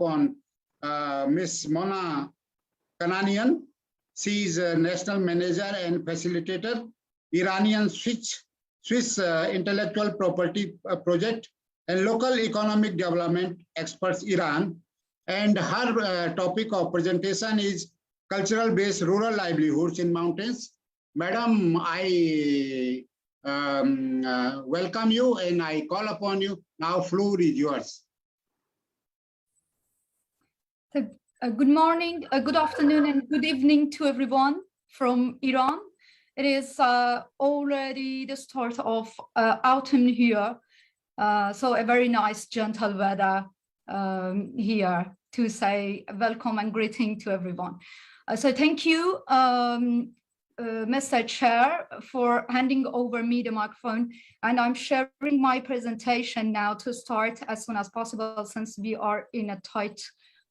upon Miss Mona Kananian. She is a national manager and facilitator, Iranian Swiss intellectual property project and local economic development experts, Iran. And her topic of presentation is cultural-based rural livelihoods in mountains. Madam, I welcome you and I call upon you. Now, floor is yours. So, good morning, good afternoon, and good evening to everyone from Iran. It is already the start of autumn here, so a very nice, gentle weather here to say welcome and greeting to everyone. So thank you, Mr. Chair, for handing over me the microphone, and I'm sharing my presentation now to start as soon as possible since we are in a tight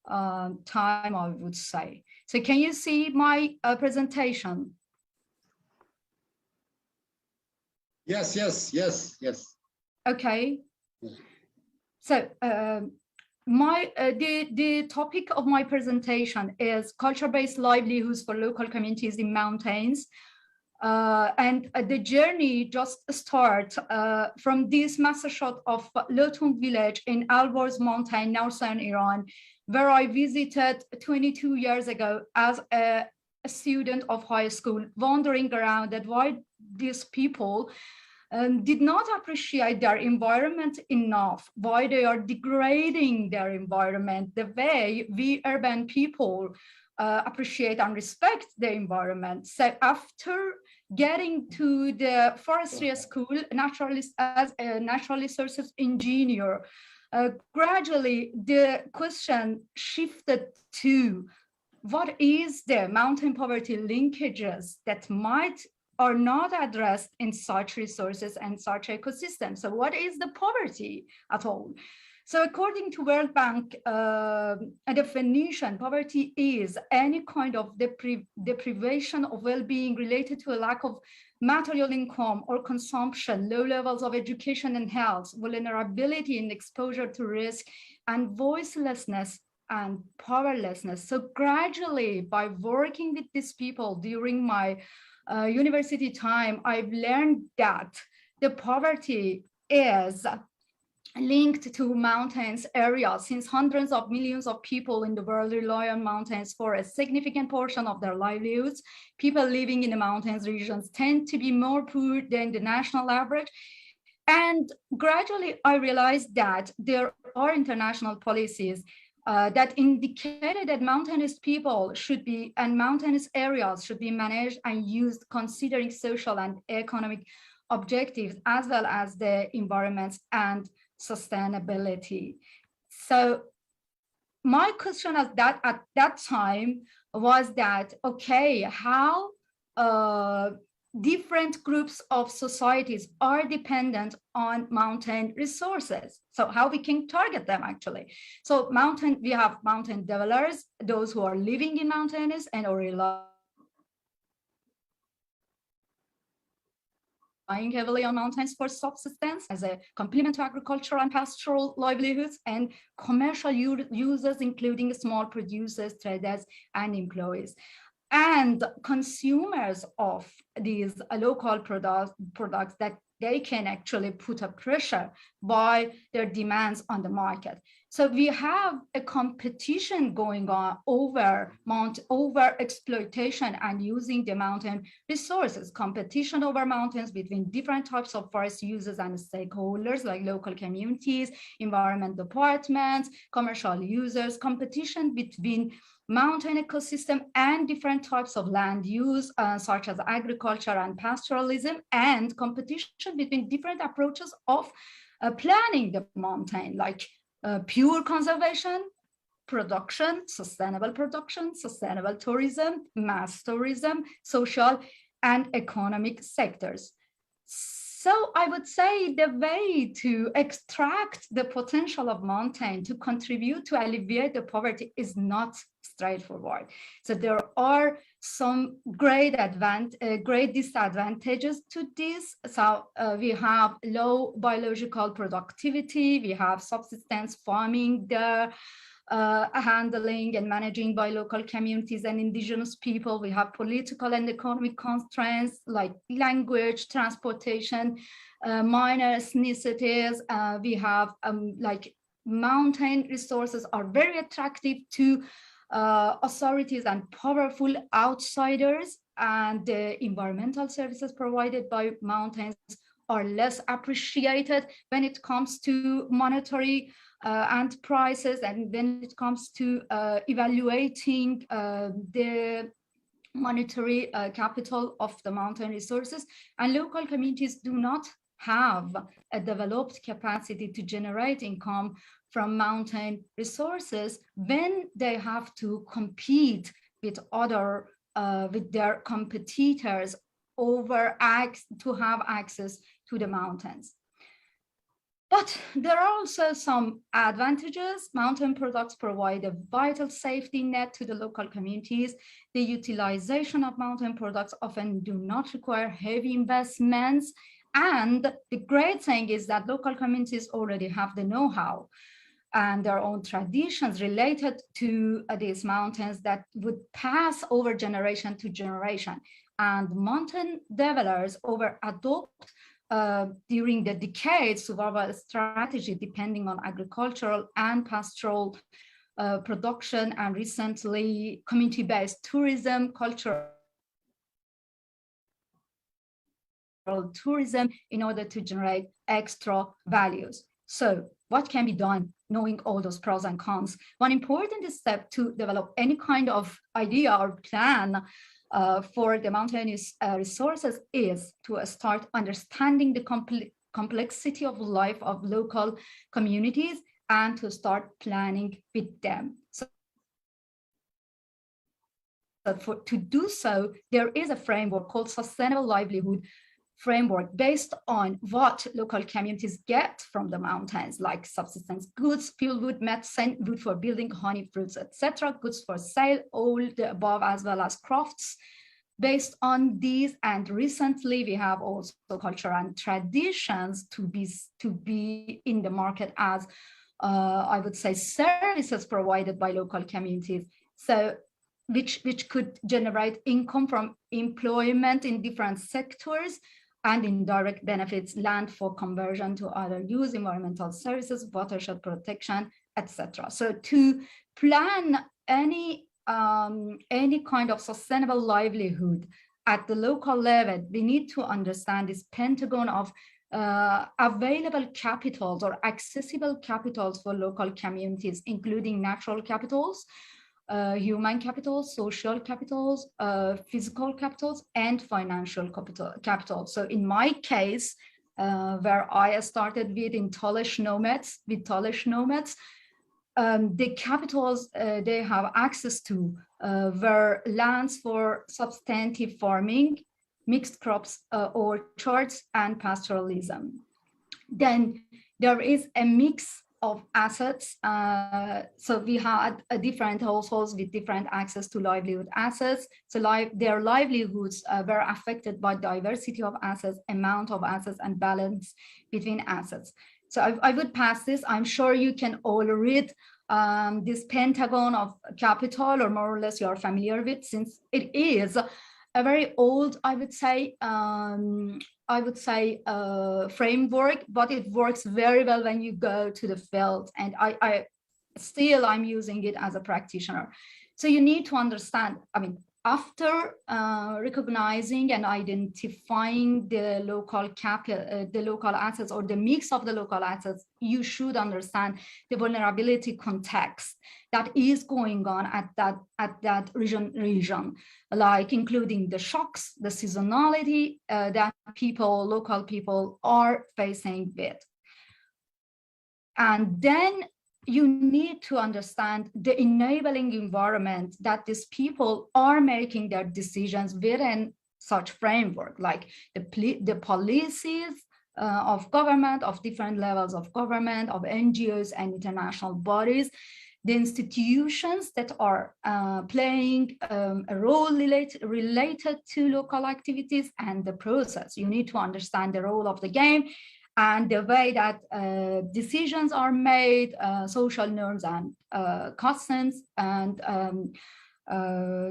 time, I would say. So can you see my presentation? Yes. Okay. So the topic of my presentation is culture-based livelihoods for local communities in mountains. And the journey just starts from this master shot of Lotun village in Alborz mountain, northern Iran, where I visited 22 years ago as a student of high school, wandering around that why these people did not appreciate their environment enough, why they are degrading their environment the way we urban people appreciate and respect the environment. So after getting to the forestry school, as a natural resources engineer, gradually the question shifted to what is the mountain poverty linkages that might are not addressed in such resources and such ecosystems. So what is the poverty at all? So according to World Bank definition, poverty is any kind of deprivation of well-being related to a lack of material income or consumption, low levels of education and health, vulnerability and exposure to risk, and voicelessness and powerlessness. So gradually, by working with these people during my university time, I've learned that the poverty is linked to mountains areas, since hundreds of millions of people in the world rely on mountains for a significant portion of their livelihoods. People living in the mountains regions tend to be more poor than the national average. And gradually, I realized that there are international policies that indicated that mountainous people should be, and mountainous areas should be managed and used considering social and economic objectives, as well as the environment and sustainability. So my question at that time was that, okay, how different groups of societies are dependent on mountain resources. So how we can target them actually. So we have mountain dwellers, those who are living in mountains and are relying heavily on mountains for subsistence as a complement to agricultural and pastoral livelihoods, and commercial users, including small producers, traders, and employees, and consumers of these local products that they can actually put a pressure by their demands on the market. So we have a competition going on over exploitation and using the mountain resources, competition over mountains between different types of forest users and stakeholders like local communities, environment departments, commercial users, competition between mountain ecosystem and different types of land use, such as agriculture and pastoralism, and competition between different approaches of planning the mountain, like pure conservation, production, sustainable tourism, mass tourism, social and economic sectors. So I would say the way to extract the potential of mountain to contribute to alleviate the poverty is not straightforward. So there are some great disadvantages to this. So we have low biological productivity, we have subsistence farming there, handling and managing by local communities and indigenous people. We have political and economic constraints like language, transportation, minor ethnicities. We have like mountain resources are very attractive to authorities and powerful outsiders, and the environmental services provided by mountains are less appreciated when it comes to monetary and prices, and when it comes to evaluating the monetary capital of the mountain resources. And local communities do not have a developed capacity to generate income from mountain resources when they have to compete with other with their competitors over to have access to the mountains. But there are also some advantages. Mountain products provide a vital safety net to the local communities. The utilization of mountain products often do not require heavy investments. And the great thing is that local communities already have the know-how and their own traditions related to these mountains that would pass over generation to generation. And mountain dwellers adopt during the decades survival strategy depending on agricultural and pastoral production, and recently community-based tourism, cultural tourism, in order to generate extra values. So what can be done knowing all those pros and cons? One important step to develop any kind of idea or plan for the mountainous resources is to start understanding the complexity of life of local communities and to start planning with them. So to do so, there is a framework called Sustainable Livelihood Framework based on what local communities get from the mountains, like subsistence goods, fuel wood, medicine, wood for building, honey, fruits, etc., goods for sale, all the above, as well as crafts based on these. And recently we have also culture and traditions to be in the market as I would say services provided by local communities, so which could generate income from employment in different sectors and indirect benefits, land for conversion to other use, environmental services, watershed protection, etc. So to plan any kind of sustainable livelihood at the local level, we need to understand this pentagon of available capitals or accessible capitals for local communities, including natural capitals, human capital, social capitals, physical capitals, and financial capital. So in my case, where I started with Talish nomads, the capitals they have access to were lands for substantive farming, mixed crops, orchards, and pastoralism. Then there is a mix of assets. So we had different households with different access to livelihood assets. So their livelihoods were affected by diversity of assets, amount of assets, and balance between assets. So I would pass this. I'm sure you can all read this pentagon of capital, or more or less you are familiar with, since it is a very old, I would say, framework, but it works very well when you go to the field. And I'm using it as a practitioner. So you need to understand, I mean, after recognizing and identifying the local assets or the mix of the local assets, you should understand the vulnerability context that is going on at that region, like including the shocks, the seasonality that local people are facing with. And then you need to understand the enabling environment that these people are making their decisions within such framework, like the policies of government, of different levels of government, of NGOs and international bodies, the institutions that are playing a role related to local activities, and the process. You need to understand the role of the game and the way that decisions are made, social norms and customs, and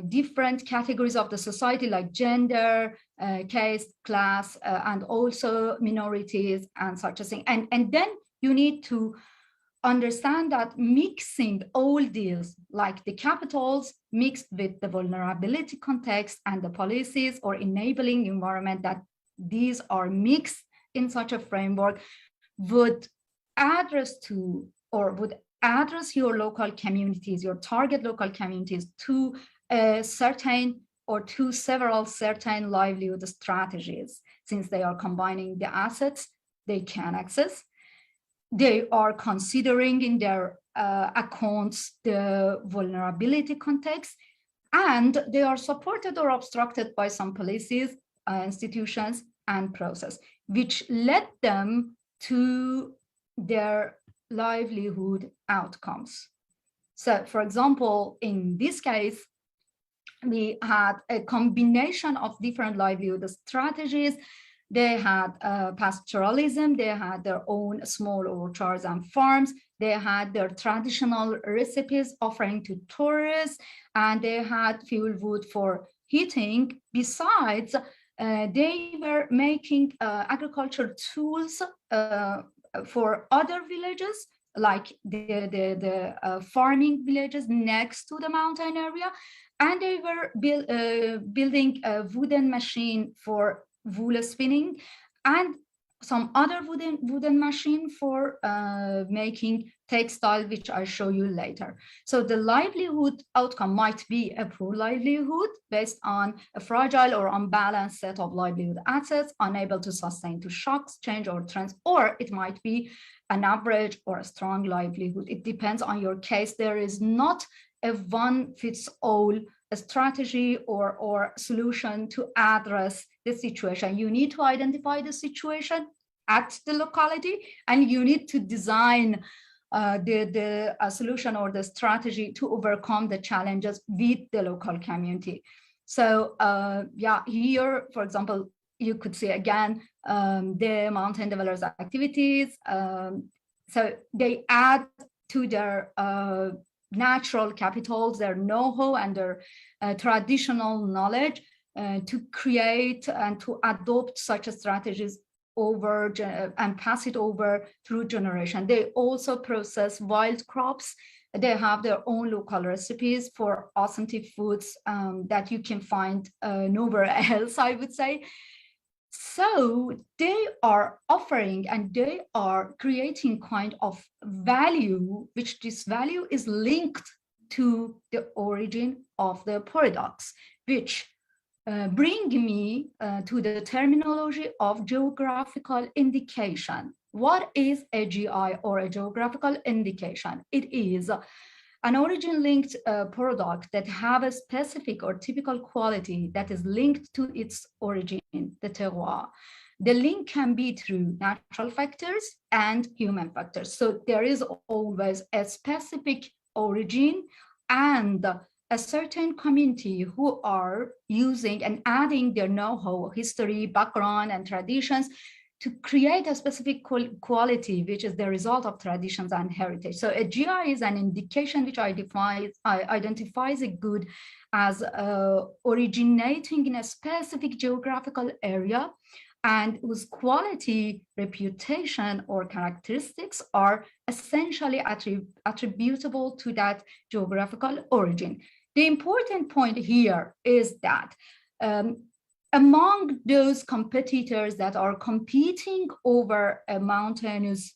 different categories of the society like gender, caste, class, and also minorities and such a thing. And then you need to understand that mixing all these, like the capitals mixed with the vulnerability context and the policies or enabling environment, that these are mixed in such a framework, would address to, or would address your local communities, your target local communities, to a certain or to several certain livelihood strategies, since they are combining the assets they can access. They are considering in their accounts the vulnerability context, and they are supported or obstructed by some policies, institutions, and process, which led them to their livelihood outcomes. So, for example, in this case, we had a combination of different livelihood strategies. They had pastoralism, they had their own small orchards and farms, they had their traditional recipes offering to tourists, and they had fuel wood for heating. Besides, they were making agricultural tools for other villages, like the farming villages next to the mountain area, and they were building a wooden machine for wool spinning, and some other wooden machine for making textile, which I'll show you later. So the livelihood outcome might be a poor livelihood based on a fragile or unbalanced set of livelihood assets, unable to sustain to shocks, change, or trends, or it might be an average or a strong livelihood. It depends on your case. There is not a one-fits-all strategy or solution to address the situation. You need to identify the situation at the locality, and you need to design the solution or the strategy to overcome the challenges with the local community. So yeah, here, for example, you could see again the mountain developers activities. So they add to their natural capitals, their know-how and their traditional knowledge to create and to adopt such strategies over and pass it over through generation. They also process wild crops. They have their own local recipes for authentic foods that you can find nowhere else, I would say. So they are offering and they are creating kind of value, which this value is linked to the origin of the products, which bring me to the terminology of geographical indication. What is a GI or a geographical indication? It is an origin-linked product that have a specific or typical quality that is linked to its origin, the terroir. The link can be through natural factors and human factors. So there is always a specific origin and a certain community who are using and adding their know-how, history, background, and traditions to create a specific quality, which is the result of traditions and heritage. So a GI is an indication which identifies a good as originating in a specific geographical area and whose quality, reputation, or characteristics are essentially attributable to that geographical origin. The important point here is that among those competitors that are competing over a mountainous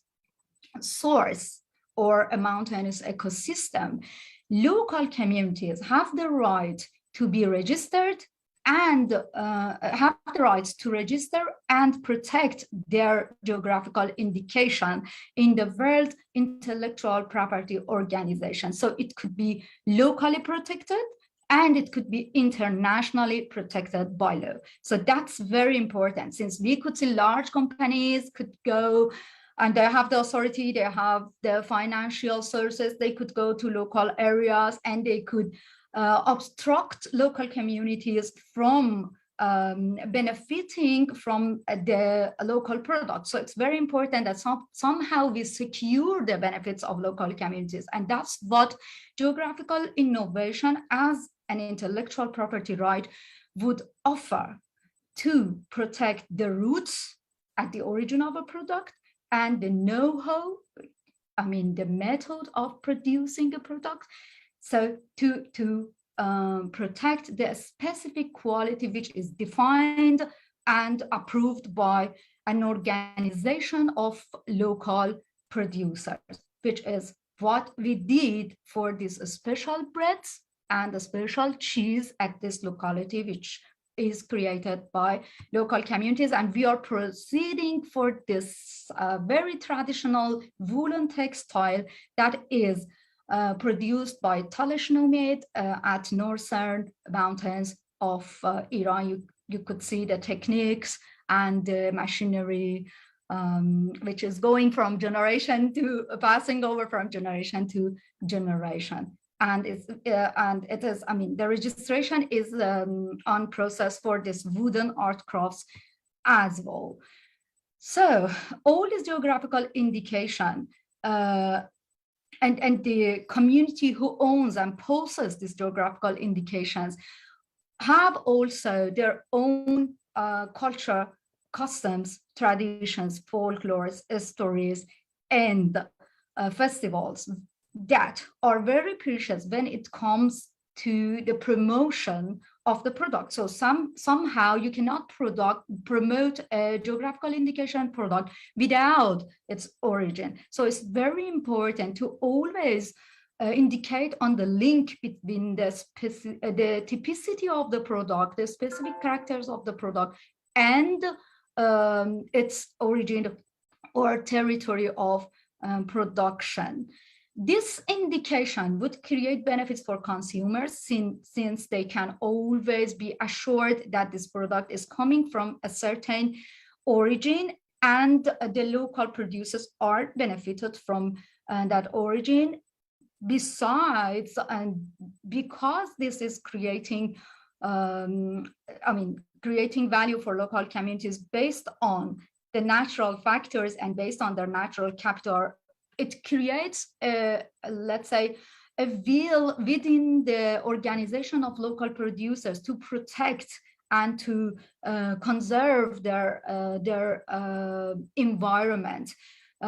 source or a mountainous ecosystem, local communities have the right to be registered and have the rights to register and protect their geographical indication in the World Intellectual Property Organization. So it could be locally protected and it could be internationally protected by law. So that's very important, since we could see large companies could go and they have the authority, they have the financial sources, they could go to local areas and they could obstruct local communities from benefiting from the local product. So it's very important that somehow we secure the benefits of local communities. And that's what geographical innovation as an intellectual property right would offer, to protect the roots at the origin of a product and the know-how, the method of producing a product. So to protect the specific quality which is defined and approved by an organization of local producers, which is what we did for these special breads and the special cheese at this locality, which is created by local communities. And we are proceeding for this very traditional woolen textile that is produced by Talish Nomad at northern mountains of Iran. You could see the techniques and the machinery, which is going from generation to passing over from generation to generation. And it is, the registration is on process for this wooden art crafts as well. So all this geographical indication and the community who owns and possesses these geographical indications have also their own culture, customs, traditions, folklores, stories, and festivals that are very precious when it comes to the promotion of the product. So somehow you cannot promote a geographical indication product without its origin. So it's very important to always indicate on the link between the typicity of the product, the specific characters of the product, and its origin or territory of production. This indication would create benefits for consumers since they can always be assured that this product is coming from a certain origin, and the local producers are benefited from that origin. Besides, and because this is creating, creating value for local communities based on the natural factors and based on their natural capital, it creates let's say, a will within the organization of local producers to protect and to conserve their environment.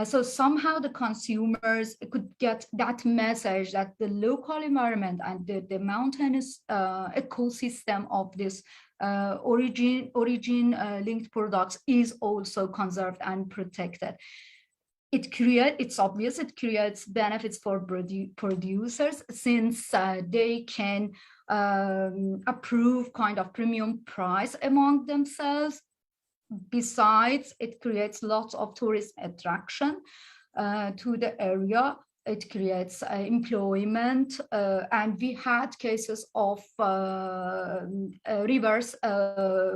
So somehow the consumers could get that message that the local environment and the mountainous ecosystem of this origin linked products is also conserved and protected. It's obvious it creates benefits for producers since they can approve kind of premium price among themselves. Besides, it creates lots of tourist attraction to the area. It creates employment, and we had cases of reverse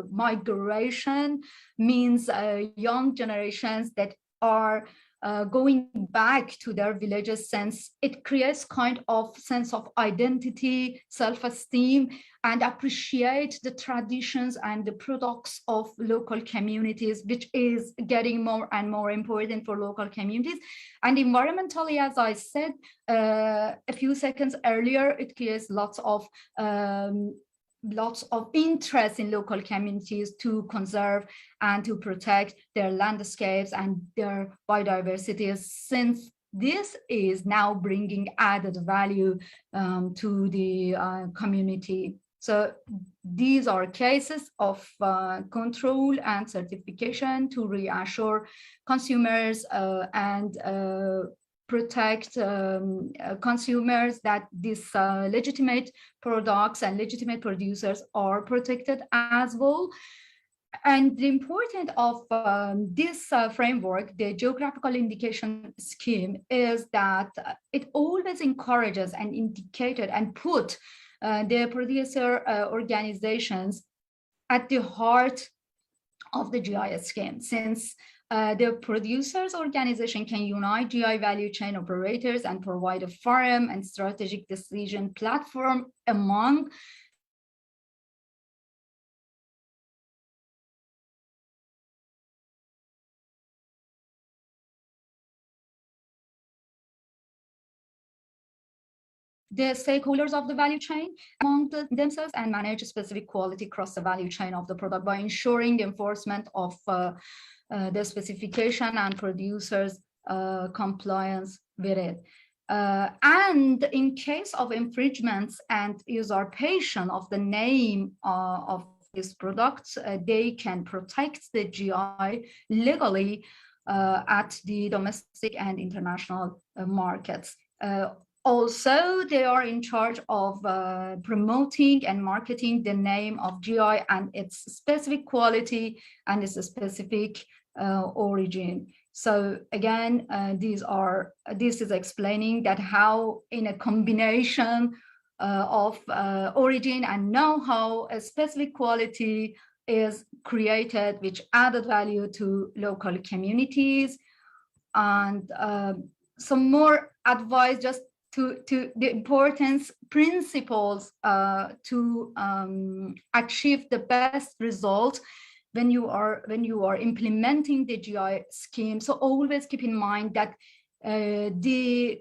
migration, means young generations that are going back to their villages, since it creates kind of sense of identity, self-esteem, and appreciate the traditions and the products of local communities, which is getting more and more important for local communities. And environmentally, as I said a few seconds earlier, it creates lots of interest in local communities to conserve and to protect their landscapes and their biodiversity, since this is now bringing added value to the community. So these are cases of control and certification to reassure consumers and protect consumers that these legitimate products and legitimate producers are protected as well. And the importance of this framework, the geographical indication scheme, is that it always encourages and indicated and put the producer organizations at the heart of the GIS scheme, since the producers organization can unite GI value chain operators and provide a forum and strategic decision platform among the stakeholders of the value chain among themselves and manage specific quality across the value chain of the product by ensuring the enforcement of the specification and producers' compliance with it. And in case of infringements and usurpation of the name of these products, they can protect the GI legally at the domestic and international markets. Also, they are in charge of promoting and marketing the name of GI and its specific quality and its specific origin. So again, this is explaining that how in a combination of origin and know-how, a specific quality is created, which added value to local communities. And some more advice just to the importance principles to achieve the best result when you are implementing the GI scheme. So always keep in mind that the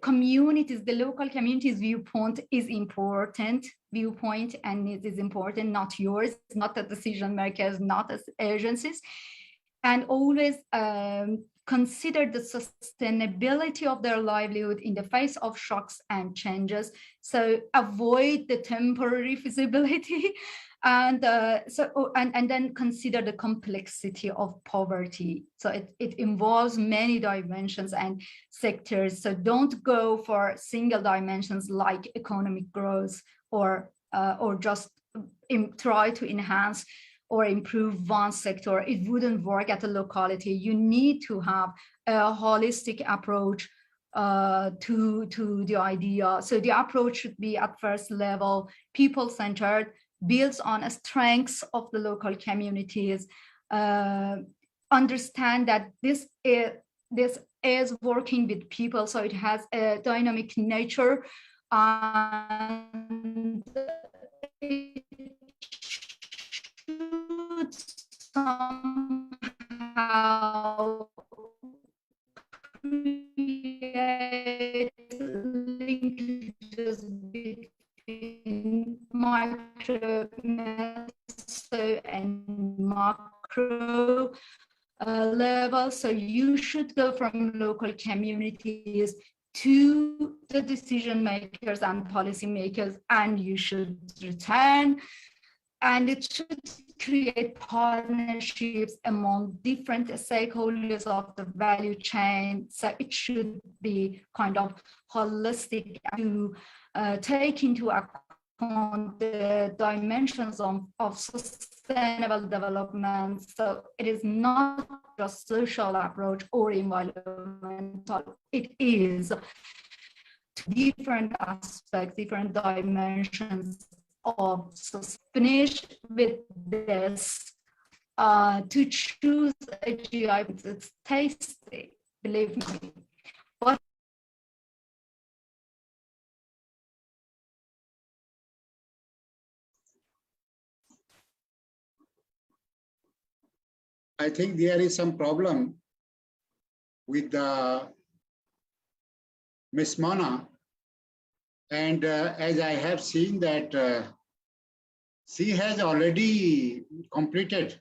local communities' viewpoint is important and it is important, not yours, not the decision makers, not as agencies. And always consider the sustainability of their livelihood in the face of shocks and changes. So avoid the temporary feasibility and then consider the complexity of poverty. So it involves many dimensions and sectors. So don't go for single dimensions like economic growth or just try to enhance or improve one sector. It wouldn't work at a locality. You need to have a holistic approach to the idea. So the approach should be at first level, people-centered, builds on strengths of the local communities, understand that this is working with people, so it has a dynamic nature, and it should somehow create linkages between micro, meso, and macro level. So you should go from local communities to the decision makers and policy makers, and you should return. And it should create partnerships among different stakeholders of the value chain. So it should be kind of holistic to take into account the dimensions of sustainable development. So it is not just social approach or environmental. It is different aspects, different dimensions of. So finish with this to choose a GI. It's tasty, believe me. But I think there is some problem with Miss Mona, and as I have seen that she has already completed.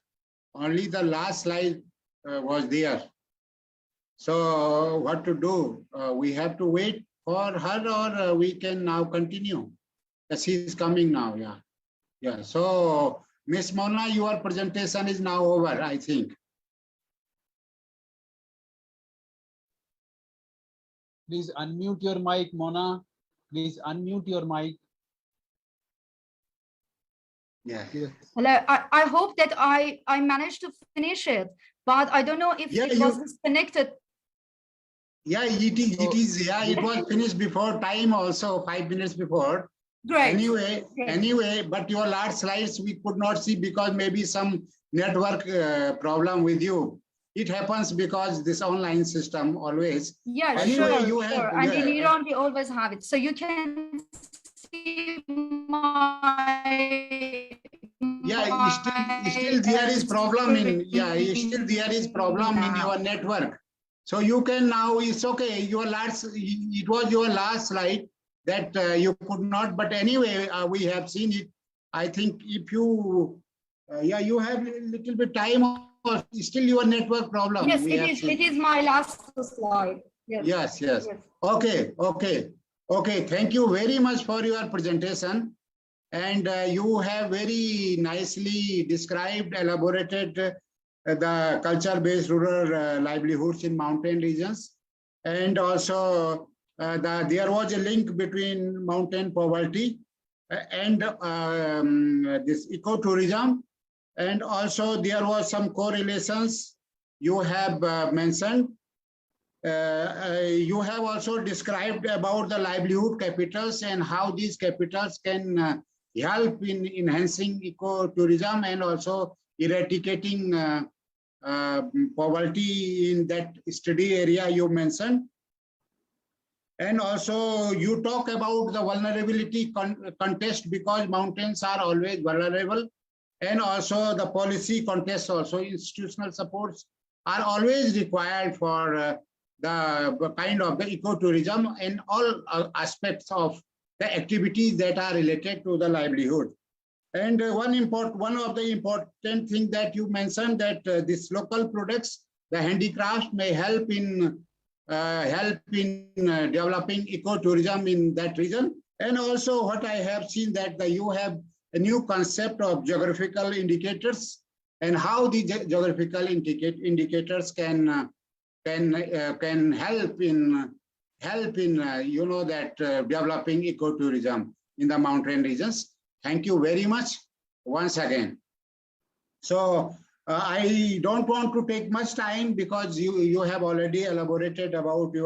Only the last slide was there. So what to do? We have to wait for her, or we can now continue? She is coming now. Yeah. So Miss Mona, your presentation is now over, I think. Please unmute your mic, Mona. Please unmute your mic. Yeah. hello, I hope that I managed to finish it, but I don't know if it was disconnected. Yeah, it is. Yeah, it was finished before time also, 5 minutes before. Great. Anyway, but your last slides we could not see because maybe some network problem with you. It happens because this online system always. Yeah, anyway, sure. And in Iran, we always have it. So you can see my. Still there is problem in. Yeah, still there is problem in your network. So you can now. It's okay. It was your last slide. that you could not, but anyway, we have seen it. I think if you, yeah, you have a little bit time, or still your network problem. Yes, we have seen. it is my last slide. Yes, yes. Okay, okay, okay. Thank you very much for your presentation. And you have very nicely described, elaborated the culture-based rural livelihoods in mountain regions. And also there was a link between mountain poverty and this ecotourism. And also there was some correlations you have mentioned. You have also described about the livelihood capitals and how these capitals can help in enhancing ecotourism and also eradicating poverty in that study area you mentioned. And also you talk about the vulnerability contest, because mountains are always vulnerable, and also the policy contest, also institutional supports are always required for the kind of the ecotourism and all aspects of the activities that are related to the livelihood. And one of the important thing that you mentioned, that these local products, the handicrafts, may help in developing ecotourism in that region. And also what I have seen that you have a new concept of geographical indicators, and how the geographical indicators can help in you know, that developing ecotourism in the mountain regions. Thank you very much once again. So I don't want to take much time, because you have already elaborated about your